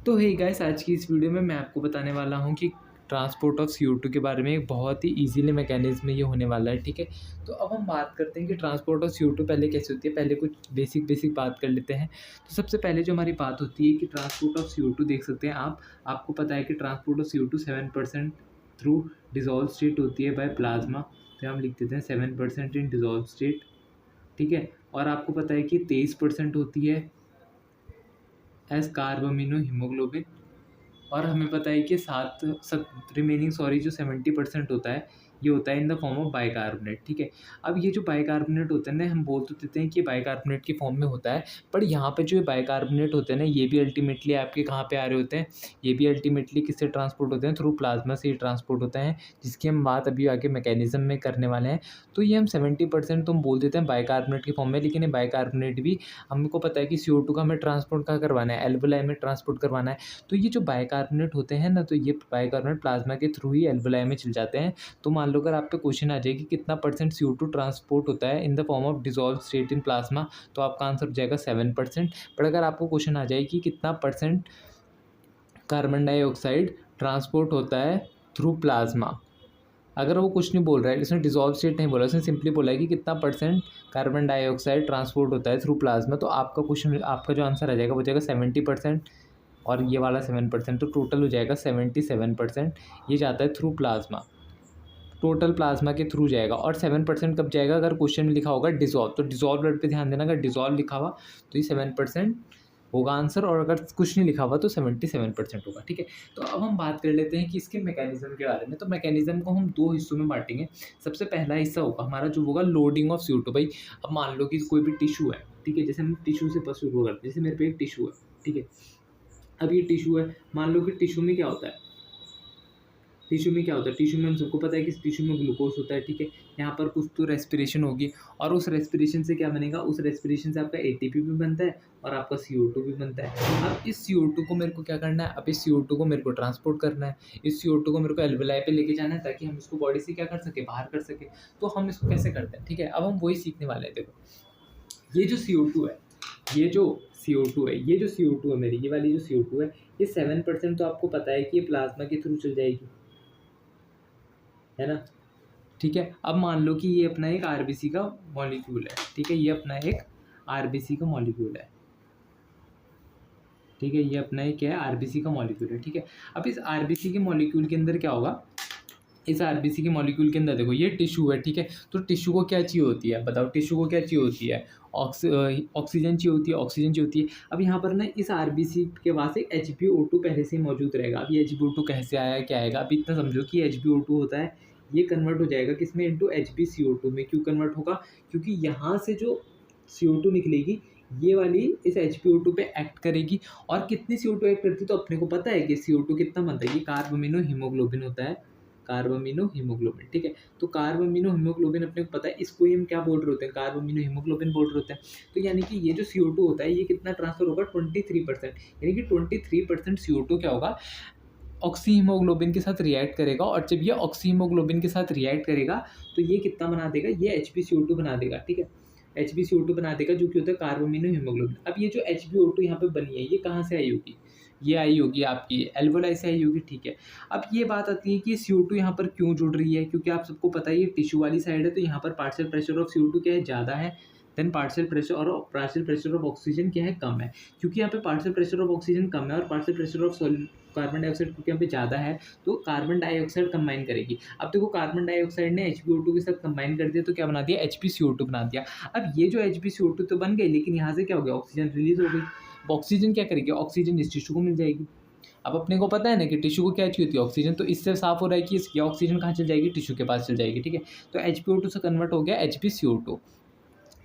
तो hey guys, आज की इस वीडियो में मैं आपको बताने वाला हूँ कि ट्रांसपोर्ट ऑफ CO2 के बारे में एक बहुत ही ईज़िली मैकेनिज़्म में ये होने वाला है, ठीक है। तो अब हम बात करते हैं कि ट्रांसपोर्ट ऑफ CO2 पहले कैसे होती है। पहले कुछ बेसिक बात कर लेते हैं। तो सबसे पहले जो हमारी बात होती है कि ट्रांसपोर्ट ऑफ CO2 देख सकते हैं आप। आपको पता है कि transport of CO2 7% through dissolve state होती है बाय प्लाज्मा। तो हम लिख देते हैं 7% इन डिज़ोल्व स्टेट, ठीक है। और आपको पता है कि 23% होती है एज कार्बामिनो हीमोग्लोबिन। और हमें पता है कि रिमेनिंग जो 70% होता है, ये होता है in the form of bicarbonate, ठीक है। अब ये जो बाइकार्बोनेट होता है ना, हम बोल तो देते हैं कि बाइकार्बोनेट की फॉर्म में होता है, पर यहाँ पे जो बाइकार्बोनेट होते हैं ना, ये भी अल्टीमेटली आपके कहाँ पे आ रहे होते हैं, ये भी अल्टीमेटली किससे ट्रांसपोर्ट होते हैं, थ्रू प्लाज्मा से ही ट्रांसपोर्ट होते हैं, जिसकी हम बात अभी आगे मैकेनिज्म में करने वाले हैं। तो ये हम 70% तो हम बोल देते हैं बाइकार्बोनेट की फॉर्म में, लेकिन ये बाइकार्बोनेट भी हमको पता है कि CO2 का हमें ट्रांसपोर्ट कहाँ करवाना है, एल्वेलाई में ट्रांसपोर्ट करवाना है। तो ये जो बाइकार्बोनेट होते हैं ना, तो ये बाइकार्बोनेट प्लाज्मा के थ्रू ही एल्वेलाई में चल जाते हैं। तो मान लो अगर आप पे क्वेश्चन आ जाए कि कितना % CO2 ट्रांसपोर्ट होता है in the form of dissolve state in plasma, तो आपका आंसर हो जाएगा 7%। पर अगर आपको क्वेश्चन आ जाए कि कितना % कार्बन डाइऑक्साइड ट्रांसपोर्ट होता है थ्रू प्लाज्मा, अगर वो कुछ नहीं बोल रहा है, इसने डिसॉल्व स्टेट नहीं बोला, उसने सिंपली बोला है कि कितना % कार्बन डाइऑक्साइड ट्रांसपोर्ट होता है थ्रू प्लाज्मा, तो आपका क्वेश्चन, आपका जो आंसर आ जाएगा वो जाएगा 70%, और ये वाला 7%, तो टोटल हो जाएगा 77%। ये जाता है थ्रू प्लाज्मा, टोटल प्लाज्मा के थ्रू जाएगा। और 7% कब जाएगा, अगर क्वेश्चन में लिखा होगा डिसॉल्व, तो डिसॉल्व वर्ड पे ध्यान देना। अगर डिसॉल्व लिखा हुआ तो ये 7% होगा आंसर, और अगर कुछ नहीं लिखा हुआ तो 77% होगा, ठीक है। तो अब हम बात कर लेते हैं कि इसके मैकेनिज्म के बारे में। तो मैकेनिज्म को हम दो हिस्सों में बांटेंगे। सबसे पहला हिस्सा होगा हमारा जो होगा लोडिंग ऑफ CO2। भाई अब मान लो कि कोई भी टिश्यू है, ठीक है, जैसे हम टिश्यू से बस शुरू करते हैं। जैसे मेरे पे एक टिश्यू है, ठीक है। अब ये टिश्यू है, मान लो कि टिश्यू में क्या होता है, टिश्यू में हम सबको पता है कि टिश्यू में ग्लूकोज होता है, ठीक है। यहाँ पर कुछ तो रेस्पिरेशन होगी, और उस रेस्पिरेशन से क्या बनेगा, उस रेस्पिरेशन से आपका ATP भी बनता है और आपका CO2 भी बनता है। अब इस CO2 को मेरे को क्या करना है, अब इस CO2 को मेरे को ट्रांसपोर्ट करना है। इस CO2 को मेरे को एल्वेलाई पे लेके जाना है, ताकि हम इसको बॉडी से क्या कर सके, बाहर कर सके। तो हम इसको कैसे करते हैं, ठीक है। अब हम वही सीखने वाले हैं। देखो, ये जो CO2 है, ये जो CO2 है मेरी, ये वाली जो CO2 है, ये 7% तो आपको पता है कि ये प्लाज्मा के थ्रू चल जाएगी, है ना, ठीक है। अब मान लो कि ये अपना एक RBC का मॉलिक्यूल है, ठीक है। ये अपना एक RBC का मॉलिक्यूल है, ठीक है। ये अपना एक क्या है, RBC का मॉलिक्यूल है, ठीक है। अब इस RBC के मॉलिक्यूल के अंदर क्या होगा, इस RBC के मॉलिक्यूल के अंदर देखो, ये टिश्यू है, ठीक है। तो टिश्यू को क्या चाहिए होती है, बताओ, टिश्यू को क्या चाहिए होती है, ऑक्सीजन चाहिए होती है, ऑक्सीजन चाहिए होती है। अब यहाँ पर ना इस RBC के पास एक HbO2 पहले से ही मौजूद रहेगा। अब ये HbO2 कैसे आया, क्या आएगा, अभी इतना समझो कि HbO2 होता है, ये कन्वर्ट हो जाएगा किसमें, इनटू HbCO2 में। क्यों कन्वर्ट होगा, क्योंकि यहाँ से जो CO2 निकलेगी, ये वाली इस HbO2 पे एक्ट करेगी। और कितनी CO2 एक्ट करती है, तो अपने को पता है कि CO2 कितना बनता है, ये कार्बामिनो हीमोग्लोबिन होता है, कार्बामिनो हीमोग्लोबिन, ठीक है। तो कार्बामिनो हीमोग्लोबिन अपने को पता है, इसको ही हम क्या बोल रहे होते हैं, कार्बामिनो हीमोग्लोबिन बोल रहे होते हैं। तो यानी कि ये जो CO2 होता है, ये कितना ट्रांसफर होगा, 23%। यानी कि 23% CO2 क्या होगा, ऑक्सी हीमोग्लोबिन के साथ रिएक्ट करेगा। और जब ये ऑक्सी हीमोग्लोबिन के साथ रिएक्ट करेगा, तो ये कितना बना देगा, ये HbCO2 बना देगा, ठीक है। HbCO2 बना देगा, जो कि होता है कार्बामिनो हीमोग्लोबिन। अब ये जो HbO2 यहाँ पे बनी है, ये कहाँ से आई होगी, ये आई होगी आपकी एल्वेलाई से आई होगी, ठीक है। अब ये बात आती है कि CO2 यहाँ पर क्यों जुड़ रही है, क्योंकि आप सबको पता है ये टिश्यू वाली साइड है, तो यहाँ पर पार्शियल प्रेशर ऑफ CO2 क्या है, ज़्यादा है, then partial pressure of oxygen क्या है, कम है। क्योंकि यहाँ पे पार्शियल प्रेशर ऑफ ऑक्सीजन कम है और partial pressure of carbon dioxide क्योंकि यहाँ पे ज़्यादा है, तो कार्बन डाइऑक्साइड कंबाइन करेगी। अब देखो, कार्बन डाइऑक्साइड ने HbO2 के साथ कंबाइन कर दिया, तो क्या बना दिया, HbCO2 बना दिया। अब ये जो HbCO2 तो बन गई, लेकिन यहाँ से क्या हो गया, ऑक्सीजन रिलीज हो गई। ऑक्सीजन क्या करेगी, ऑक्सीजन इस टिश्यू को मिल जाएगी। अब अपने को पता है ना कि टिश्यू को क्या चाहिए होती है, ऑक्सीजन। तो इससे साफ हो रहा है कि इसकी ऑक्सीजन कहाँ चल जाएगी, टिश्यू के पास चल जाएगी, ठीक है। तो HbO2 से कन्वर्ट हो गया HbCO2,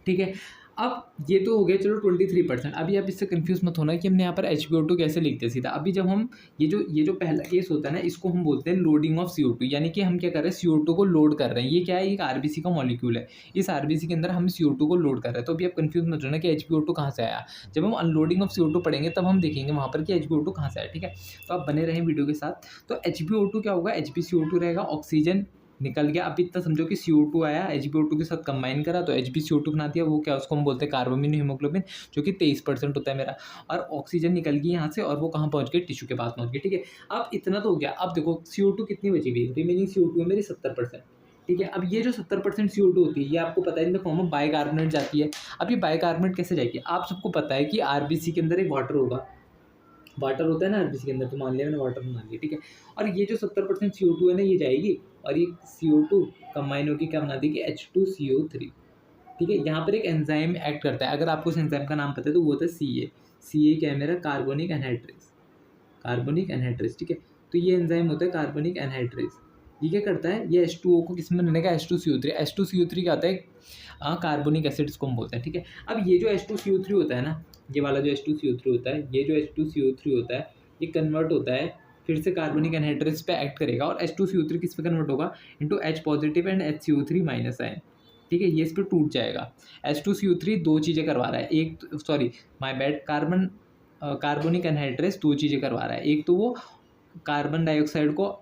ठीक है। अब ये तो हो गया चलो 23%। अभी आप इससे कंफ्यूज मत होना कि हमने यहाँ पर HbO2 कैसे लिखते सीधा। अभी जब हम ये जो पहला केस होता है ना, इसको हम बोलते हैं लोडिंग ऑफ CO2। यानी कि हम क्या कर रहे हैं, CO2 को लोड कर रहे हैं। ये क्या है, एक RBC का मॉलिक्यूल है, इस RBC के अंदर हम CO2 को लोड कर रहे हैं। तो अभी आप कंफ्यूज मत होना कि HbO2 कहाँ से आया। जब हम अनलोडिंग ऑफ CO2 पढ़ेंगे, तब हम देखेंगे वहाँ पर कि HbO2 कहाँ से आया, ठीक है। तो आप बने रहें वीडियो के साथ। तो HbO2 क्या होगा, HbCO2 रहेगा, ऑक्सीजन निकल गया। अब इतना समझो कि CO2 आया, HbO2 के साथ कंबाइन करा तो HbCO2 बना दिया, वो क्या उसको हम बोलते हैं कार्बोमिन हीमोग्लोबिन, जो कि 23% होता है मेरा। और ऑक्सीजन निकल गई यहाँ से और वो कहाँ पहुँच गई, टिश्यू के पास पहुँच गई, ठीक है। अब इतना तो हो गया। अब देखो CO2 कितनी बची हुई है, रिमेनिंग CO2 है मेरी 70%, ठीक है। अब ये जो 70% CO2 होती है, ये आपको पता है in the form of bicarbonate जाती है। अब ये बाइकार्बोनेट कैसे जाएगी, आप सबको पता है कि RBC के अंदर एक वाटर होगा, वाटर होता है ना RBC के अंदर, तो मान लिया मैंने वाटर बना लिया, ठीक है। और ये जो 70% CO2 है ना, ये जाएगी और ये CO2 कंबाइन होकर क्या बना देगी, H2CO3, ठीक है। यहाँ पर एक एंजाइम एक्ट करता है, अगर आपको उस एंजाइम का नाम पता है तो वो होता है CA। CA क्या है मेरा, कार्बोनिक एनहाइड्रेज, कार्बोनिक एनहाइड्रेज, ठीक है। तो ये एंजाइम होता है कार्बोनिक एनहाइड्रेज। ये क्या करता है, ये H2O को किस में बनेगा, H2CO3। H2CO3 क्या आता है, कार्बोनिक एसिड इसको हम बोलते हैं, ठीक है। अब ये जो H2CO3 होता है ना, ये वाला जो H2CO3 होता है, ये जो H2CO3 होता है, ये कन्वर्ट होता है फिर से कार्बोनिक एनहाइड्रेज पे एक्ट करेगा और H2CO3 किस पे कन्वर्ट होगा, into H positive and HCO3 minus ion, ठीक है। ये इस पर टूट जाएगा। H2CO3 दो चीज़ें करवा रहा है, एक sorry my bad, carbonic anhydrase दो चीज़ें करवा रहा है। एक तो वो कार्बन डाइऑक्साइड को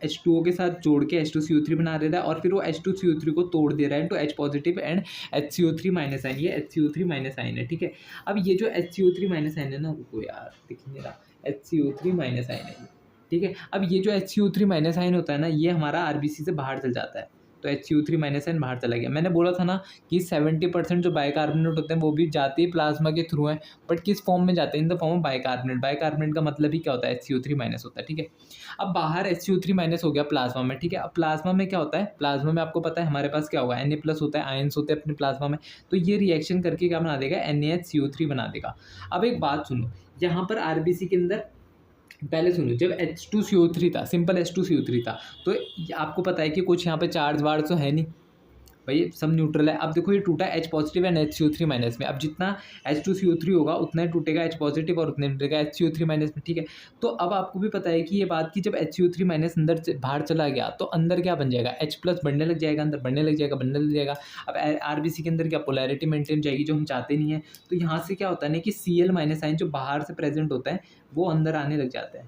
H2O के साथ जोड़ के H2CO3 बना देता है और फिर वो H2CO3 को तोड़ दे रहा है, तो H positive and HCO3 minus ion, ये HCO3 माइनस आयन है, ठीक है। अब ये जो HCO3 माइनस आयन है ना, रुको यार दिख नहीं रहा, HCO3 माइनस आयन है, ठीक है। अब ये जो HCO3 माइनस आयन होता है ना, ये हमारा RBC से बाहर चल जाता है, तो HCO3 माइनस आयन बाहर चला गया। मैंने बोला था ना कि 70% जो बाइकार्बोनेट होते हैं वो भी जाते ही प्लाज्मा के थ्रू हैं, बट किस फॉर्म में जाते हैं, in the form of bicarbonate. Bicarbonate का मतलब ही क्या होता है, HCO3 माइनस होता है, ठीक है। अब बाहर HCO3 माइनस हो गया प्लाज्मा में, ठीक है। अब प्लाज्मा में क्या होता है, प्लाज्मा में आपको पता है हमारे पास क्या होगा, Na+ होता है, आयंस होते हैं अपने प्लाज्मा में, तो ये रिएक्शन करके क्या बना देगा, NaHCO3 बना देगा। अब एक बात सुनो, यहाँ पर RBC के अंदर पहले सुनो, जब H2CO3 था, सिंपल H2CO3 था, तो आपको पता है कि कुछ यहाँ पे चार्ज वार्ज तो है नहीं भाई, सब न्यूट्रल है। अब देखो ये टूटा H positive and HCO3 minus में, अब जितना H2CO3 होगा उतना ही टूटेगा H पॉजिटिव और उतना ही टूटेगा HCO3 माइनस में, ठीक है। तो अब आपको भी पता है कि ये बात कि जब HCO3 माइनस अंदर बाहर चला गया तो अंदर क्या बन जाएगा, H+ बढ़ने लग जाएगा, अंदर बढ़ने लग जाएगा, बढ़ने लग जाएगा। अब RBC के अंदर क्या पोलैरिटी मेंटेन जाएगी, जो हम चाहते नहीं है। तो यहाँ से क्या होता है ना कि Cl माइनस आयन जो बाहर से प्रेजेंट होता है वो अंदर आने लग जाता है।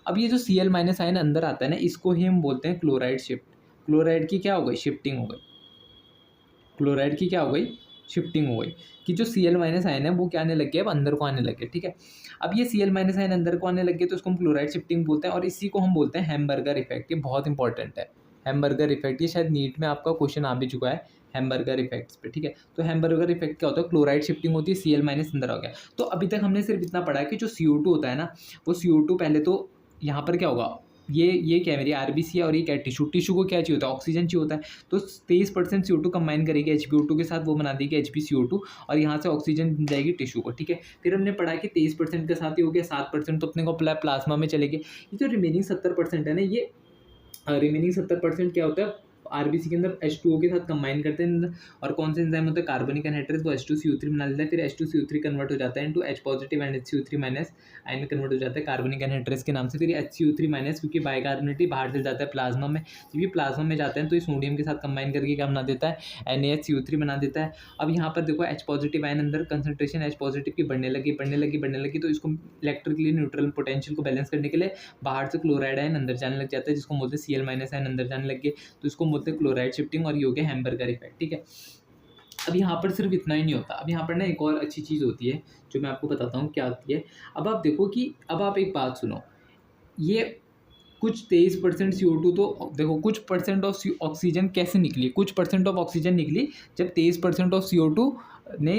अब ये जो Cl माइनस आयन अंदर आता है ना, इसको ही हम बोलते हैं क्लोराइड शिफ्ट। क्लोराइड की क्या हो गई, शिफ्टिंग हो गई, क्लोराइड की क्या हो गई, शिफ्टिंग हो गई, कि जो Cl माइनस आयन है वो क्या आने लग गया, अब अंदर को आने लग गया, ठीक है। अब ये Cl माइनस आयन अंदर को आने लग गए तो इसको हम क्लोराइड शिफ्टिंग बोलते हैं और इसी को हम बोलते हैं हैम्बर्गर इफेक्ट। ये बहुत इंपॉर्टेंट है, हैम्बर्गर इफेक्ट। ये शायद नीट में आपका क्वेश्चन आ भी चुका है हैम्बर्गर इफेक्ट्स पे, ठीक है। तो हैम्बर्गर इफेक्ट क्या होता है, क्लोराइड शिफ्टिंग होती है, Cl माइनस अंदर आ गया। तो अभी तक हमने सिर्फ इतना पढ़ा कि जो CO2 होता है ना, वो CO2 पहले तो यहाँ पर क्या होगा, ये क्या है, मेरी RBC है और ये क्या है, टिश्यू को क्या चाहिए होता है, ऑक्सीजन चाहिए होता है। तो 23% CO2 कंबाइन करेगी HbO2 के साथ, वो बना देगी HbCO2 और यहाँ से ऑक्सीजन जाएगी टिश्यू को, ठीक है। फिर हमने पढ़ा कि 23% के साथ ही हो गया, 7% तो अपने को प्लाज्मा में चलेगी। ये जो रिमेनिंग 70% है ना, ये रिमेनिंग 70% क्या होता है, RBC के अंदर H2O के साथ कंबाइन करते हैं और कौन से एंजाइम होता है, कार्बनिक एनहाइड्रेज, वो H2CO3 बना लेता है। फिर H2CO3 कन्वर्ट हो जाता है into H positive and HCO3 minus ion में कन्वर्ट हो जाता है कार्बनिक एनहाइड्रेज के नाम से। फिर HCO3 माइनस क्योंकि बाइकार्बोनेट बाहर चल जाता है प्लाज्मा में, जब ये प्लाज्मा में जाते हैं तो ये सोडियम के साथ कंबाइन करके क्या बना देता है, NaHCO3 बना देता है। अब यहाँ पर देखो H पॉजिटिव आयन अंदर कंसंट्रेशन H पॉजिटिव की बढ़ने लगी, तो इसको इलेक्ट्रिकली न्यूट्रल पोटेंशियल को बैलेंस करने के लिए बाहर से क्लोराइड आयन अंदर जाने लग जाता है, जिसको बोलते हैं Cl माइनस आयन अंदर जाने लग गए, तो इसको बोलते हैं क्लोराइड शिफ्टिंग और ये हो गया हैम्बर्गर इफेक्ट, ठीक है। अब यहाँ पर सिर्फ इतना ही नहीं होता, अब यहाँ पर ना एक और अच्छी चीज़ होती है जो मैं आपको बताता हूँ क्या होती है। अब आप देखो कि अब आप एक बात सुनो, ये कुछ 23% CO2 तो देखो कुछ परसेंट ऑफ ऑक्सीजन कैसे निकली, कुछ परसेंट ऑफ ऑक्सीजन निकली जब 23% ऑफ CO2 ने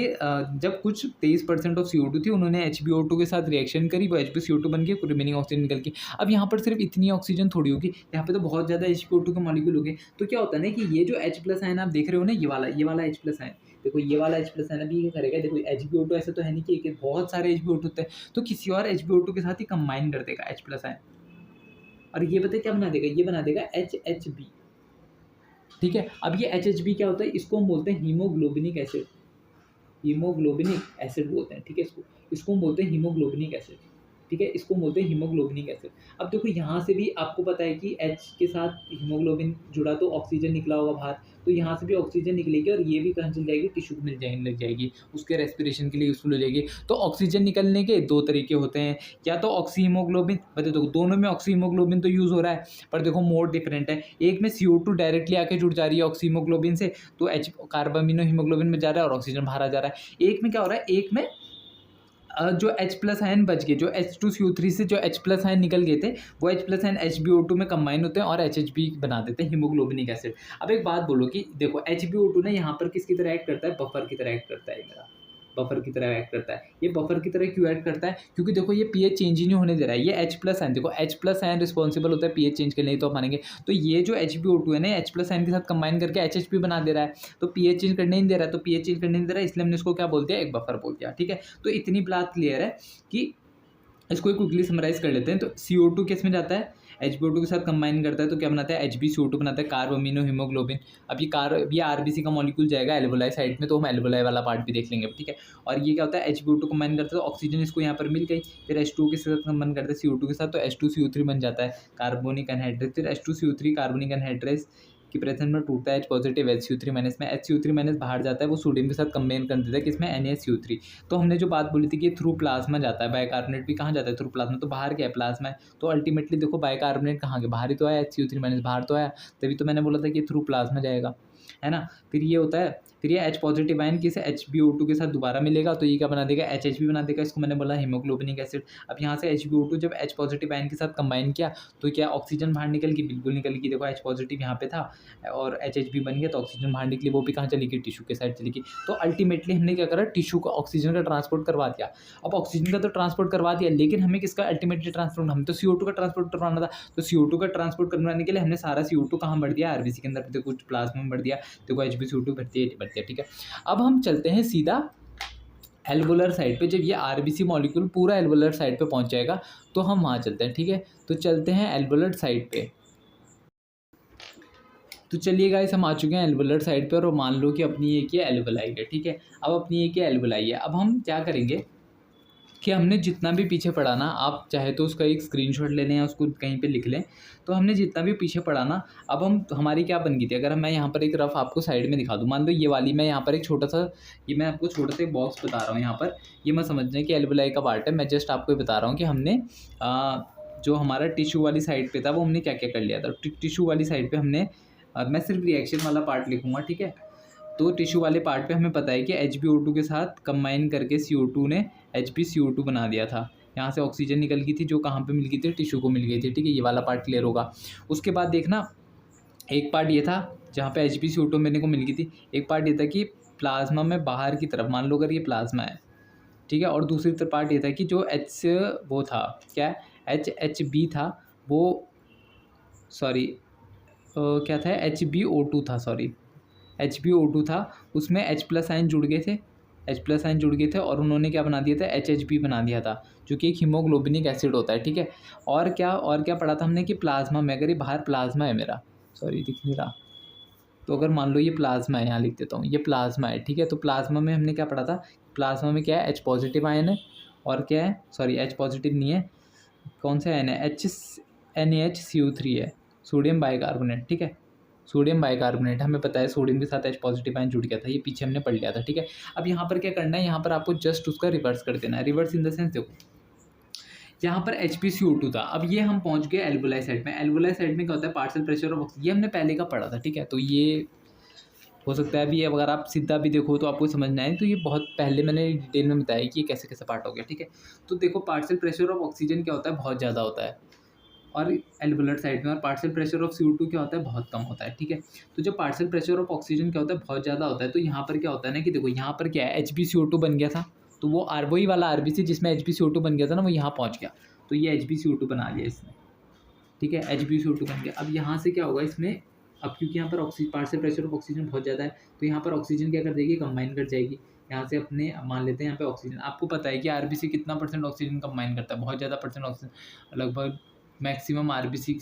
जब कुछ 23% ऑफ CO2 थी, उन्होंने HbO2 के साथ रिएक्शन करी, वो HbCO2 बन के रिमेनिंग ऑक्सीजन निकल के। अब यहाँ पर सिर्फ इतनी ऑक्सीजन थोड़ी होगी, यहाँ पे तो बहुत ज़्यादा HbO2 के मॉलिक्यूल हो गए। तो क्या होता है ना कि ये जो H+ आयन आप देख रहे हो ना, ये वाला H+ आयन, देखो ये वाला H+ आयन अभी ये करेगा, देखो HbO2 ऐसा तो है नहीं कि बहुत सारे HbO2 होते हैं, तो किसी और HbO2 के साथ ही कंबाइन कर देगा H+ आयन और ये बताइए क्या बना देगा, ये बना देगा HHB, ठीक है। अब ये HHB क्या होता है, इसको हम बोलते हैं हीमोग्लोबिनिक एसिड, हीमोग्लोबिनिक एसिड बोलते हैं, ठीक है। इसको हम बोलते हैं हीमोग्लोबिनिक एसिड, ठीक है, इसको बोलते हैं हीमोग्लोबिनिक एसिड। अब देखो यहाँ से भी आपको पता है कि H के साथ हीमोग्लोबिन जुड़ा तो ऑक्सीजन निकला होगा बाहर, तो यहाँ से भी ऑक्सीजन निकलेगी और ये भी कहाँ चली जाएगी, टिश्यू को मिल जाने लग जाएगी, उसके रेस्पिरेशन के लिए यूज़फुल हो जाएगी। तो ऑक्सीजन निकलने के 2 तरीके होते हैं, या तो ऑक्सी हीमोग्लोबिन, बता देखो दोनों में ऑक्सी हीमोग्लोबिन तो यूज़ हो रहा है, पर देखो मोड डिफरेंट है। एक में CO2 डायरेक्टली आके जुड़ जा रही है ऑक्सी हीमोग्लोबिन से, तो H कार्बामिनो हीमोग्लोबिन में जा रहा है और ऑक्सीजन बाहर आ जा रहा है। एक में क्या हो रहा है, एक में जो H+ आयन बच गए, जो H2CO3 से जो H+ आयन निकल गए थे, वो H+ आयन HbO2 में कंबाइन होते हैं और HHB बना देते हैं हीमोग्लोबिनिक एसिड। अब एक बात बोलो कि देखो HbO2 ना यहाँ पर किसकी तरह एक्ट करता है, बफर की तरह एक्ट करता है, मेरा बफर की तरह एक्ट करता है। ये बफर की तरह क्यों एक्ट करता है, क्योंकि देखो ये pH चेंज ही नहीं होने दे रहा है। ये H+ आयन, देखो H+ आयन रिस्पॉन्सिबल होता है pH चेंज के लिए, तो आप मानेंगे। तो ये जो HbO2 है ना, H+ आयन के साथ कंबाइन करके HHB बना दे रहा है, तो pH चेंज करने नहीं दे रहा है, तो pH चेंज करने नहीं दे रहा है, इसलिए हमने इसको क्या बोल दिया, एक बफर बोल दिया। ठीक है, तो इतनी बात क्लियर है कि इसको क्विकली समराइज कर लेते हैं। तो CO2 किस में जाता है, HbO2 के साथ कंबाइन करता है, तो क्या बनाता है, HbCO2 बनाता है, कार्बामिनो हीमोग्लोबिन। अब ये RBC का मॉलिक्यूल जाएगा एल्वोलाई साइड में, तो हम एल्वोलाई वाला पार्ट भी देख लेंगे, ठीक है। और ये क्या होता है, HbO2 कंबाइन करता है, तो ऑक्सीजन इसको यहाँ पर मिल गई, फिर H2 के साथ कंबाइन करता है CO2 के साथ, तो H2CO3 बन जाता है कार्बोनिक एनहाइड्रेस। फिर H2CO3 कार्बोनिक एनहाइड्रेस की प्रेजेंस में टूटता है H+ HCO3- में, HCO3- बाहर जाता है, वो सोडियम के साथ कंबाइन कर देता है किसमें, NaCO3। तो हमने जो बात बोली थी कि थ्रू प्लाज्मा जाता है, बाइकार्बोनेट भी कहाँ जाता है, थ्रू प्लाज्मा, तो बाहर क्या है, प्लाज्मा है। तो अल्टीमेटली देखो बाइकार्बोनेट कहाँ गया, बाहर ही तो आया, HCO3- बाहर तो आया, तभी तो मैंने बोला था कि थ्रू प्लाज्मा जाएगा, है ना। फिर ये होता है, फिर ये H+ आयन किसे HbO2 के साथ दोबारा मिलेगा, तो ये क्या बना देगा, HHB बना देगा, इसको मैंने बोला हीमोग्लोबिनिक एसिड। अब यहाँ से HbO2 जब H+ आयन के साथ कंबाइन किया, तो क्या ऑक्सीजन बाहर निकल गई, बिल्कुल निकल गई। देखो H+ यहाँ पे था और HHB बन गया, तो ऑक्सीजन बाहर निकली, वो भी कहाँ चली गई, टिश्यू के साइड चली गई। तो अल्टीमेटली हमने क्या करा, टिश्यू का ऑक्सीजन का ट्रांसपोर्ट करवा दिया। अब ऑक्सीजन का तो ट्रांसपोर्ट करवा दिया, लेकिन हमें किसका अल्टीमेटली ट्रांसपोर्ट, हमें तो CO2 का ट्रांसपोर्ट करवाना था। तो CO2 का ट्रांसपोर्ट करवाने के लिए हमने सारा CO2 कहाँ भर दिया, RBC के अंदर, देखो कुछ प्लाज्मा में भर दिया, देखो HbCO2 भरती है, ठीक है। अब हम चलते हैं सीधा एल्वोलर साइड पे। जब ये RBC मॉलिक्यूल पूरा एल्वोलर साइड पे पहुंच जाएगा, तो हम वहाँ चलते हैं, ठीक है। तो चलते हैं एल्वोलर साइड पे। तो चलिए गाइस, हम आ चुके हैं एल्वोलर साइड पे, और मान लो कि अपनी एक ये एल्वोलाई है, ठीक है। अब अपनी एक ये एल्वोलाई है, अब हम क्या करेंगे कि हमने जितना भी पीछे पढ़ा ना, आप चाहे तो उसका एक स्क्रीनशॉट ले लें या उसको कहीं पे लिख लें, तो हमने जितना भी पीछे पढ़ा ना, अब हम हमारी क्या बन गई थी। अगर मैं यहाँ पर एक रफ आपको साइड में दिखा दूँ, मान लो ये वाली, मैं यहाँ पर एक छोटा सा, ये मैं आपको छोटा सा एक बॉक्स बता रहा हूँ यहाँ पर, ये मैं समझने कि एल्वोलाई का पार्ट है। मैं जस्ट आपको ये बता रहा हूँ कि हमने जो हमारा टिश्यू वाली साइड पे था, वो हमने क्या क्या कर लिया था। टिश्यू वाली साइड पे हमने मैं सिर्फ रिएक्शन वाला पार्ट लिखूँगा, ठीक है। तो टिश्यू वाले पार्ट पे हमें पता है कि HbO2 के साथ कंबाइन करके CO2 ने HbCO2 बना दिया था। यहाँ से ऑक्सीजन निकल गई थी, जो कहाँ पे मिल गई थी, टिश्यू को मिल गई थी, ठीक है। ये वाला पार्ट क्लियर होगा। उसके बाद देखना, एक पार्ट ये था जहाँ पे HbCO2 मेरे को मिल गई थी। एक पार्ट ये था कि प्लाज्मा में बाहर की तरफ, मान लो अगर ये प्लाज्मा है, ठीक है, और दूसरी पार्ट ये था कि जो वो था क्या, HB था, वो सॉरी क्या था, HbO2 था, सॉरी HbO2 था, उसमें H+ आयन जुड़ गए थे, H+ आयन जुड़ गए थे, और उन्होंने क्या बना दिया था, HHB बना दिया था, जो कि एक हीमोग्लोबिनिक एसिड होता है, ठीक है। और क्या पढ़ा था हमने कि प्लाज्मा में, अगर ये बाहर प्लाज्मा है मेरा, सॉरी दिख नहीं रहा, तो अगर मान लो ये प्लाज्मा है, यहाँ लिख देता हूँ, ये प्लाज्मा है, ठीक है। तो प्लाज्मा में हमने क्या पढ़ा था, प्लाज्मा में क्या है, H+ आयन है, और क्या है, सॉरी H+ नहीं है, कौन सा आयन है, NaHCO3 है, सोडियम बाइकार्बोनेट, ठीक है। सोडियम बाइकार्बोनेट, हमें पता है सोडियम के साथ H+ आयन जुड़ गया था, ये पीछे हमने पढ़ लिया था, ठीक है। अब यहाँ पर क्या करना है, यहाँ पर आपको जस्ट उसका रिवर्स कर देना है। रिवर्स इन द सेंस, देखो यहाँ पर HbCO2 था, अब ये हम पहुँच गए एल्वोलाई साइड में। एल्वोलाई साइड में क्या होता है, पार्शियल प्रेशर ऑफ ऑक्सीजन, ये हमने पहले का पढ़ा था, ठीक है। तो ये हो सकता है अभी अगर आप सीधा भी देखो तो आपको समझ ना आए, तो ये बहुत पहले मैंने डिटेल में बताया कि ये कैसे कैसे पार्ट हो गया, ठीक है। तो देखो पार्शियल प्रेशर ऑफ ऑक्सीजन क्या होता है, बहुत ज़्यादा होता है और एल्वोलर साइड में, और पार्शियल प्रेशर ऑफ CO2 क्या होता है, बहुत कम होता है, ठीक है। तो जब पार्शियल प्रेशर ऑफ ऑक्सीजन क्या होता है, बहुत ज़्यादा होता है, तो यहाँ पर क्या होता है ना कि देखो यहाँ पर क्या है, HbCO2 बन गया था, तो वो वही वाला RBC जिसमें HbCO2 बन गया था ना, वो यहाँ पहुँच गया, तो ये HbCO2 बना लिया इसने, ठीक है। HbCO2 बन गया। अब यहाँ से क्या होगा इसमें, अब क्योंकि यहाँ पर पार्शियल प्रेशर ऑफ ऑक्सीजन बहुत ज़्यादा है, तो यहाँ पर ऑक्सीजन क्या कर देगी, कंबाइन कर जाएगी। यहाँ से अपने मान लेते हैं यहाँ पे ऑक्सीजन, आपको पता है कि RBC कितना % ऑक्सीजन कंबाइन करता है, बहुत ज़्यादा % ऑक्सीजन, लगभग मैक्सिमम RBC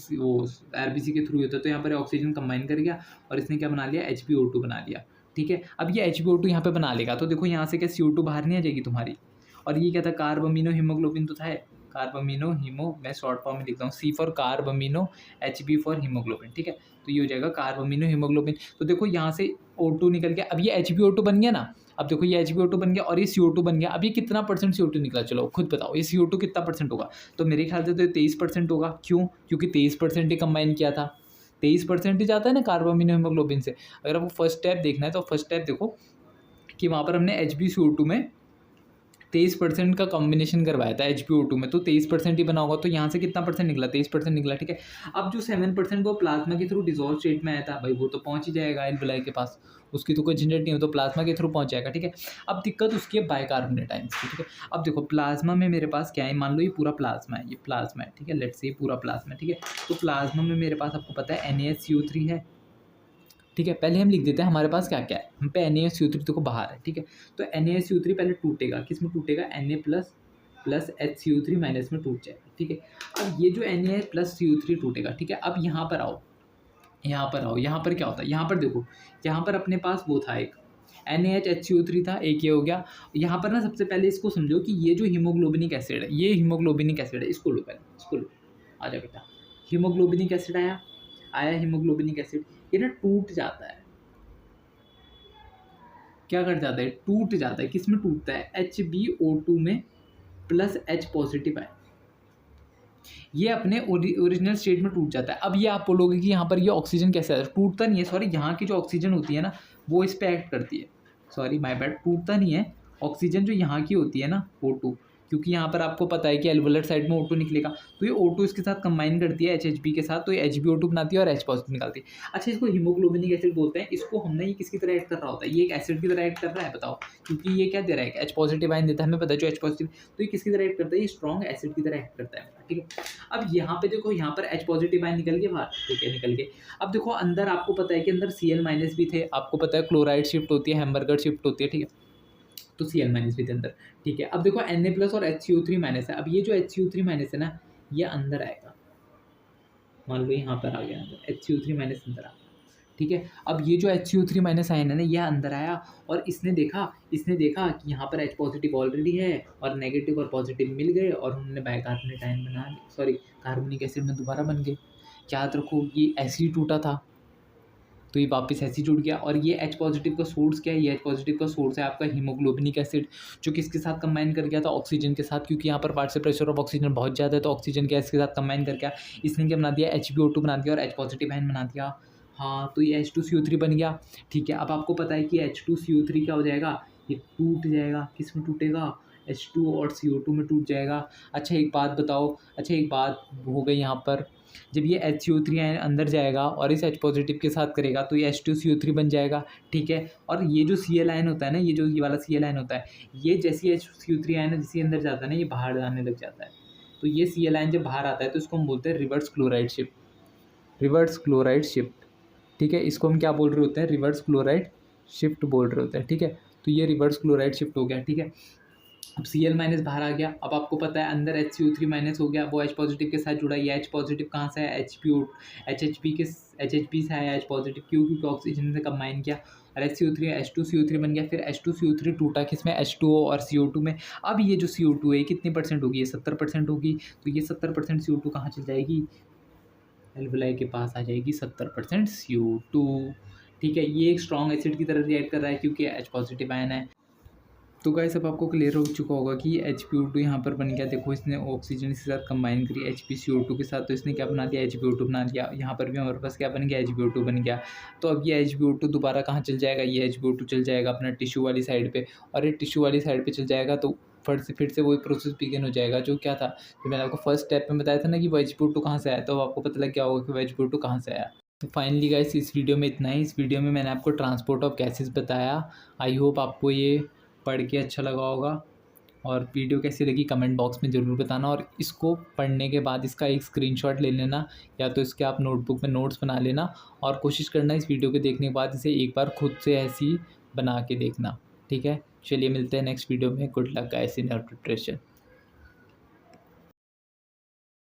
के थ्रू होता है। तो यहाँ पर ऑक्सीजन कंबाइन कर गया और इसने क्या बना लिया, HbO2 बना लिया, ठीक है। अब ये HbO2 यहाँ पे बना लेगा, तो देखो यहाँ से क्या CO2 बाहर नहीं आ जाएगी तुम्हारी, और ये क्या था, कार्बामिनो हीमोग्लोबिन तो था, कार्ब अमीनो हीमो, मैं शॉर्ट फॉर्म में लिखता हूँ C for carb amino, HB for haemoglobin, ठीक है। तो ये हो जाएगा कार्ब अमीनो हीमोग्लोबिन। तो देखो यहाँ से O2 निकल गया, अब ये HbO2 बन गया ना। अब देखो ये HbO2 बन गया और ये CO2 बन गया। अब ये कितना परसेंट CO2 निकला, चलो खुद बताओ ये CO2 कितना परसेंट होगा। तो मेरे ख्याल से तो 23% होगा। क्यों? क्योंकि 23% ही कंबाइन किया था, 23% ही जाता है ना कार्ब अमीनो हीमोग्लोबिन से। अगर आपको फर्स्ट स्टेप देखना है तो फर्स्ट स्टेप देखो कि वहाँ पर हमने HbCO2 में 23% का कॉम्बिनेशन करवाया था HbO2 में, तो 23% ही बना होगा। तो यहाँ से कितना परसेंट निकला, 23% निकला, ठीक है। अब जो 7% वो प्लाज्मा के थ्रू डिसॉल्व स्टेट में आया था भाई, वो तो पहुँच ही जाएगा एल्विलाई के पास, उसकी तो कोई झंझट नहीं हो, तो प्लाज्मा के थ्रू पहुँच जाएगा, ठीक है। अब दिक्कत उसकी है बाइकार्बोनेट आयंस की, ठीक है। अब देखो प्लाज्मा में मेरे पास क्या है, मान लो ये पूरा प्लाज्मा है, ये प्लाज्मा है, ठीक है, लेट्स से ये पूरा प्लाज्मा है, ठीक है। तो प्लाज्मा में मेरे पास आपको पता है NaHCO3 है, ठीक है। पहले हम लिख देते हैं हमारे पास क्या क्या है, हम पे NaHCO3 तो को बाहर है, ठीक है। तो NaHCO3 पहले टूटेगा, किस में टूटेगा, Na प्लस HCO3 माइनस में टूट जाएगा, ठीक है। अब ये जो Na प्लस CO3 टूटेगा, ठीक है। अब यहाँ पर आओ, यहाँ पर आओ, यहाँ पर क्या होता है, यहाँ पर देखो, यहाँ पर अपने पास वो था एक NaHCO3 था, एक ये हो गया। यहाँ पर ना सबसे पहले इसको समझो कि ये जो हीमोग्लोबिनिक एसिड है, ये हीमोग्लोबिनिक एसिड है, इसको लो पहले, इसको लो, आ जाओ बेटा। हीमोग्लोबिनिक एसिड आया, हीमोग्लोबिनिक एसिड, ये ना टूट जाता है, क्या कर जाता है, टूट जाता है। किस में टूटता है, HbO2 में प्लस H पॉजिटिव है, ये अपने ओरिजिनल स्टेट में टूट जाता है। अब ये आप बोलोगे कि यहाँ पर ये ऑक्सीजन कैसे आता है, टूटता नहीं है, सॉरी, यहाँ की जो ऑक्सीजन होती है ना वो इस पर एक्ट करती है, सॉरी माय बैड, टूटता नहीं है। ऑक्सीजन जो यहाँ की होती है ना O2, क्योंकि यहाँ पर आपको पता है कि एल्वुलर साइड में O2 निकलेगा, तो ये O2 इसके साथ कंबाइन करती है HHB के साथ, तो ये HbO2 बनाती है और H पॉजिटिव निकालती है। अच्छा, इसको हीमोग्लोबिनिक एसिड बोलते हैं। इसको हमने ये किसकी तरह एक्ट कर रहा होता है, ये एक एसिड की तरह एक्ट कर रहा है, बताओ, क्योंकि ये क्या दे रहा है, H पॉजिटिव आयन देता है, हमें पता है जो H पॉजिटिव, तो ये किसकी तरह एक्ट करता है, ये स्ट्रॉन्ग एसिड की तरह एक्ट करता है, ठीक है। अब यहाँ पे देखो, यहाँ पर H पॉजिटिव आयन निकल के बाहर, ठीक है, निकल के। अब देखो अंदर आपको पता है कि अंदर Cl माइनस भी थे, आपको पता है क्लोराइड शिफ्ट होती है, हैमबर्गर शिफ्ट होती है, ठीक है, तो Cl माइनस भी थे अंदर, ठीक है। अब देखो Na प्लस और HCO3 माइनस है। अब ये जो HCO3 माइनस है ना, ये अंदर आएगा, मान लो यहाँ पर आ गया अंदर, HCO3 माइनस अंदर आ गया, ठीक है। अब ये जो HCO3 माइनस आयन है ना, यह अंदर आया और इसने देखा कि यहाँ पर H पॉजिटिव ऑलरेडी है और नेगेटिव और पॉजिटिव मिल गए और उन्होंने बाइकार्बोनेट आयन बना, सॉरी कार्बोनिक एसिड में दोबारा बन गए। याद रखो ये ऐसे ही टूटा था, तो ये वापस ऐसे जुड़ गया। और ये H पॉजिटिव का सोर्स क्या है, ये H पॉजिटिव का सोर्स है आपका हीमोग्लोबिनिक एसिड, जो किसके साथ कंबाइन कर गया था, ऑक्सीजन के साथ, क्योंकि यहाँ पर पार्शियल प्रेशर ऑफ ऑक्सीजन बहुत ज़्यादा है, तो ऑक्सीजन गैस के साथ कंबाइन कर गया, इसने क्या बना दिया, HbO2 बना दिया और H पॉजिटिव आयन बना दिया। हाँ, तो ये H2CO3 बन गया, ठीक है। अब आपको पता है कि H2CO3 क्या हो जाएगा, ये टूट जाएगा, किस में टूटेगा, H2 और CO2 में टूट जाएगा। अच्छा एक बात बताओ, अच्छा एक बात हो गई यहाँ पर, जब ये HCO3 आयन अंदर जाएगा और इस H पॉजिटिव के साथ करेगा तो ये H2CO3 बन जाएगा, ठीक है। और ये जो Cl आयन होता है ना, ये जो ये वाला Cl आयन होता है, ये जैसे HCO3 आयन जैसे अंदर जाता है ना, ये बाहर आने लग जाता है। तो ये Cl आयन जब बाहर आता है तो इसको हम बोलते हैं reverse chloride shift, reverse chloride shift, ठीक है। इसको हम क्या बोल रहे होते हैं, रिवर्स क्लोराइड शिफ्ट बोल रहे होते हैं, ठीक है। तो ये रिवर्स क्लोराइड शिफ्ट हो गया, ठीक है। अब Cl माइनस बाहर आ गया। अब आपको पता है अंदर HCO3 माइनस हो गया, वो H पॉजिटिव के साथ जुड़ा। ये H पॉजिटिव कहाँ से है, HHB से आया H पॉजिटिव, क्यों, क्योंकि ऑक्सीजन से कंबाइन किया और HCO3 H2CO3 बन गया। फिर H2CO3 टूटा किस में, H2O और CO2 में। अब ये जो CO2 है कितनी परसेंट होगी, ये 70% होगी। तो ये 70% CO2 कहाँ चल जाएगी, एल्विलाई के पास आ जाएगी 70% CO2, ठीक है। ये एक स्ट्रॉन्ग एसिड की तरह रिएक्ट कर रहा है क्योंकि H पॉजिटिव आयन है। तो गाइस अब आपको क्लियर हो चुका होगा कि HbO2 यहाँ पर बन गया। देखो इसने ऑक्सीजन के साथ कंबाइन करी HbCO2 के साथ, तो इसने क्या बना दिया, HbO2 बना दिया। यहाँ पर भी हमारे पास क्या बन गया, HbO2 बन गया। तो अब ये HbO2 दोबारा कहाँ चल जाएगा, ये HbO2 चल जाएगा अपना टिश्यू वाली साइड पे, और ये टिश्यू वाली साइड पे चल जाएगा तो फिर से वही प्रोसेस बिगिन हो जाएगा जो क्या था, जो मैंने आपको फर्स्ट स्टेप में बताया था ना कि वो HbO2 कहाँ से आया, तो आपको पता लग गया होगा कि वो HbO2 कहाँ से आया। तो फाइनली गाइस इस वीडियो में इतना ही। इस वीडियो में मैंने आपको ट्रांसपोर्ट ऑफ गैसेस बताया। आई होप आपको ये पढ़ के अच्छा लगा होगा, और वीडियो कैसी लगी कमेंट बॉक्स में ज़रूर बताना। और इसको पढ़ने के बाद इसका एक स्क्रीनशॉट ले लेना, या तो इसके आप नोटबुक में नोट्स बना लेना, और कोशिश करना इस वीडियो को देखने के बाद इसे एक बार खुद से ऐसी बना के देखना, ठीक है। चलिए मिलते हैं नेक्स्ट वीडियो में। Good luck guys in your preparation.